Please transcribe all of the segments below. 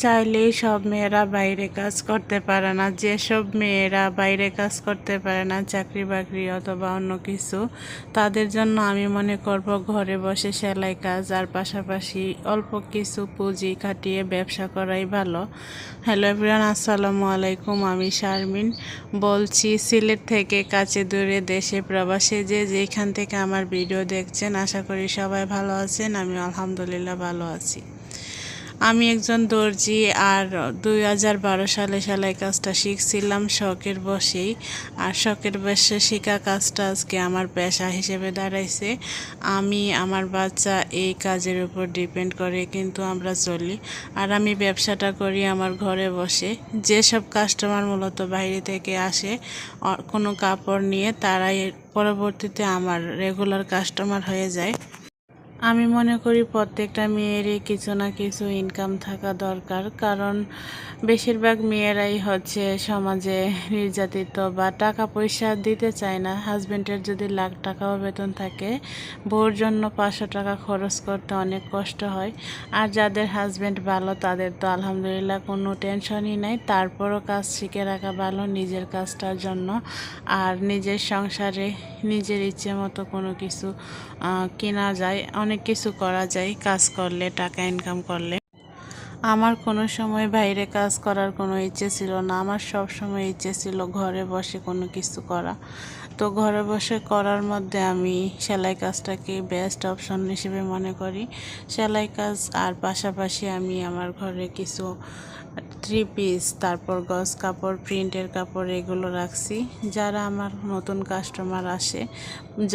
চাইলেই সব মেয়েরা বাইরে কাজ করতে পারে না। যেসব মেয়েরা বাইরে কাজ করতে পারে না, চাকরি বাকরি অথবা অন্য কিছু, তাদের জন্য আমি মনে করব ঘরে বসে সেলাই কাজ আর পাশাপাশি অল্প কিছু পুঁজি খাটিয়ে ব্যবসা করাই ভালো। হ্যালো এভরিওয়ান, আসসালামু আলাইকুম। আমি শারমিন বলছি সিলেট থেকে, কাছে দূরে দেশে প্রবাসে যে যেখান থেকে আমার ভিডিও দেখছেন, আশা করি সবাই ভালো আছেন। আমি আলহামদুলিল্লাহ ভালো আছি। আমি একজন দর্জি আর 2012 সালে সেলাই কাজটা শিখছিলাম শখের বসেই। আর শখের বসে শেখা কাজটা আজকে আমার পেশা হিসেবে দাঁড়াইছে। আমি আমার বাচ্চা এই কাজের উপর ডিপেন্ড করে কিন্তু আমরা চলি। আর আমি ব্যবসাটা করি আমার ঘরে বসে। যেসব কাস্টমার মূলত বাইরে থেকে আসে কোনো কাপড় নিয়ে, তারাই পরবর্তীতে আমার রেগুলার কাস্টমার হয়ে যায়। আমি মনে করি প্রত্যেকটা মেয়েরই কিছু না কিছু ইনকাম থাকা দরকার, কারণ বেশিরভাগ মেয়েরাই হচ্ছে সমাজে নির্যাতিত বা টাকা পয়সা দিতে চায় না। হাজব্যান্ডের যদি লাখ টাকাও বেতন থাকে, বউর জন্য 500 টাকা খরচ করতে অনেক কষ্ট হয়। আর যাদের হাজব্যান্ড ভালো, তাদের তো আলহামদুলিল্লাহ কোনো টেনশনই নাই। তারপরও কাজ শিখে রাখা ভালো নিজের কাজটার জন্য। আর নিজের সংসারে নিজের ইচ্ছে মতো কোনো কিছু কেনা যায়, অনেক কিছু করা যায় কাজ করলে, টাকা ইনকাম করলে। আমার কোনো সময় বাইরে কাজ করার কোনো ইচ্ছে ছিল না। আমার সব সময় ইচ্ছে ছিল ঘরে বসে কোনো কিছু করা। তো ঘরে বসে করার মধ্যে আমি সেলাই কাজটাকে বেস্ট অপশন হিসেবে মনে করি। সেলাই কাজ আর পাশাপাশি আমি আমার ঘরে কিছু 3 পিস, তারপর গজ কাপড়, প্রিন্টের কাপড় এগুলো রাখছি। যারা আমার নতুন কাস্টমার আসে,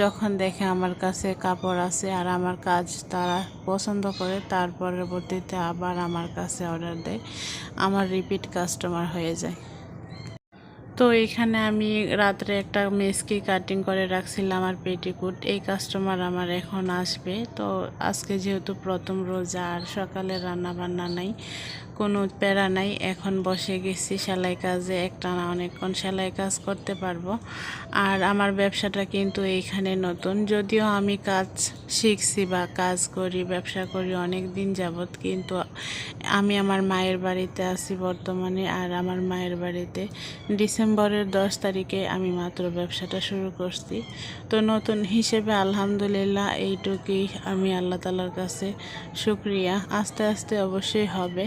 যখন দেখে আমার কাছে কাপড় আছে আর আমার কাজ তারা পছন্দ করে, তার পরবর্তীতে আবার আমার কাছে অর্ডার দেয়, আমার রিপিট কাস্টমার হয়ে যায়। তো এখানে আমি রাত্রে একটা মেসকি কাটিং করে রাখছিলাম আর পেটিকুট। এই কাস্টমার আমার এখন আসবে। তো আজকে যেহেতু প্রথম রোজা আর সকালে রান্না বান্না নাই, কোনো প্যারা নাই, এখন বসে গেছি সেলাই কাজে। একটানা অনেকক্ষণ সেলাই কাজ করতে পারবো। আর আমার ব্যবসাটা কিন্তু এইখানে নতুন, যদিও আমি কাজ শিখছি বা কাজ করি, ব্যবসা করি অনেক দিন যাবৎ, কিন্তু আমি আমার মায়ের বাড়িতে আছি বর্তমানে। আর আমার মায়ের বাড়িতে ডিসেম্বরের 10 তারিখে আমি মাত্র ব্যবসাটা শুরু করছি। তো নতুন হিসেবে আলহামদুলিল্লাহ এইটুকুই, আমি আল্লাহ তাআলার কাছে শুকরিয়া। আস্তে আস্তে অবশ্যই হবে।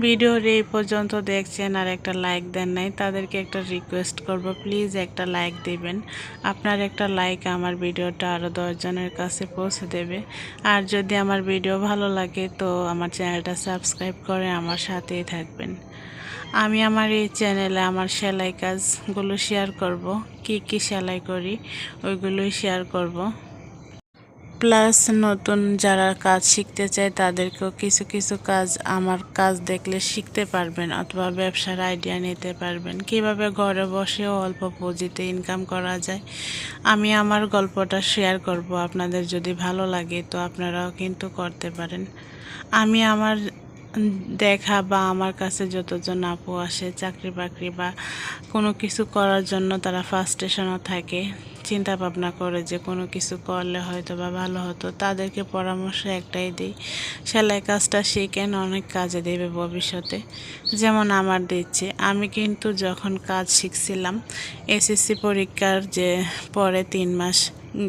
ভিডিওর এই পর্যন্ত দেখছেন আর একটা লাইক দেন নাই, তাদেরকে একটা রিকোয়েস্ট করব, প্লিজ একটা লাইক দিবেন। আপনার একটা লাইক আমার ভিডিওটা আরও 10 জনের কাছে পৌঁছে দেবে। আর যদি আমার ভিডিও ভালো লাগে, তো আমার চ্যানেলটা সাবস্ক্রাইব করে আমার সাথেই থাকবেন। আমি আমার এই চ্যানেলে আমার সেলাই কাজগুলো শেয়ার করব, কি সেলাই করি ওইগুলোই শেয়ার করব। প্লাস নতুন যারা কাজ শিখতে চায়, তাদেরকেও কিছু কিছু কাজ আমার কাজ দেখলে শিখতে পারবেন, অথবা ব্যবসার আইডিয়া নিতে পারবেন, কিভাবে ঘরে বসেও অল্প পুঁজিতে ইনকাম করা যায়। আমি আমার গল্পটা শেয়ার করব, আপনাদের যদি ভালো লাগে তো আপনারাও কিন্তু করতে পারেন। আমি আমার দেখা বা আমার কাছে যতজন আপু আসে চাকরি বাকরি বা কোনো কিছু করার জন্য, তারা ফার্স্টেশনও থাকে, চিন্তা ভাবনা করে যে কোনো কিছু করলে হয়তো বা ভালো হতো, তাদেরকে পরামর্শ একটাই দিই, সেলাই কাজটা শিখেন, অনেক কাজে দেবে ভবিষ্যতে, যেমন আমার দিচ্ছে। আমি কিন্তু যখন কাজ শিখছিলাম, এসএসসি পরীক্ষার যে পরে 3 মাস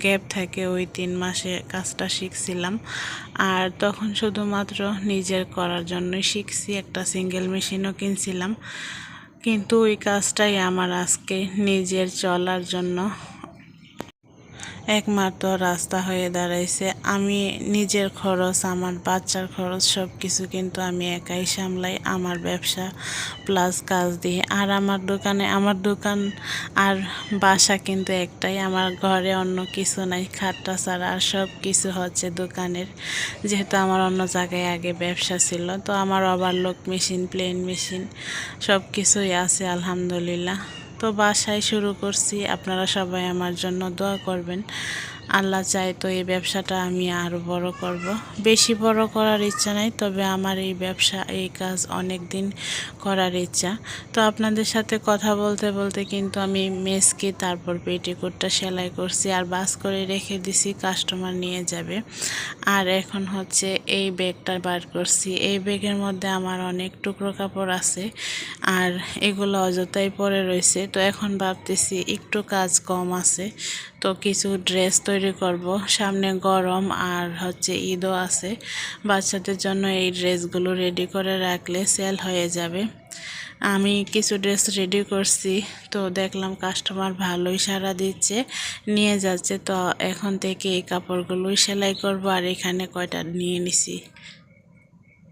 গ্যাপ থাকে, ওই 3 মাসে কাজটা শিখছিলাম। আর তখন শুধুমাত্র নিজের করার জন্যই শিখছি, একটা সিঙ্গেল মেশিনও কিনছিলাম। কিন্তু ওই কাজটাই আমার আজকে নিজের চলার জন্য একমাত্র রাস্তা হয়ে দাঁড়াইছে। আমি নিজের খরচ, আমার বাচ্চার খরচ সব কিছু কিন্তু আমি একাই সামলাই, আমার ব্যবসা প্লাস কাজ দিয়ে। আর আমার দোকান আর বাসা কিন্তু একটাই, আমার ঘরে অন্য কিছু নাই, খাটটা ছাড়া আর সব কিছু হচ্ছে দোকানের। যেহেতু আমার অন্য জায়গায় আগে ব্যবসা ছিল, তো আমার ওভারলক মেশিন, প্লেন মেশিন সব কিছুই আছে আলহামদুলিল্লাহ। তো বাসায় শুরু করছি, আপনারা সবাই আমার জন্য দোয়া করবেন। আল্লাহ চায় তো এই ব্যবসাটা আমি আরও বড় করব। বেশি বড় করার ইচ্ছা নাই, তবে আমার এই ব্যবসা এই কাজ অনেক দিন করার ইচ্ছা। তো আপনাদের সাথে কথা বলতে বলতে কিন্তু আমি মেসকে তারপর পেটিকোটটা সেলাই করছি আর বাস করে রেখে দিছি, কাস্টমার নিয়ে যাবে। আর এখন হচ্ছে এই ব্যাগটা বার করছি। এই ব্যাগের মধ্যে আমার অনেক টুকরো কাপড় আছে আর এগুলো অযথাই পরে রয়েছে। তো এখন ভাবতেছি একটু কাজ কম আছে, তো কিছু ড্রেস তৈরি করব। সামনে গরম আর হচ্ছে ঈদও আছে, বাচ্চাদের জন্য এই ড্রেসগুলো রেডি করে রাখলে সেল হয়ে যাবে। আমি কিছু ড্রেস রেডি করছি, তো দেখলাম কাস্টমার ভালোই সাড়া দিচ্ছে, নিয়ে যাচ্ছে। তো এখন থেকে এই কাপড়গুলোই সেলাই করব আর এখানে কয়টা নিয়ে নিছি।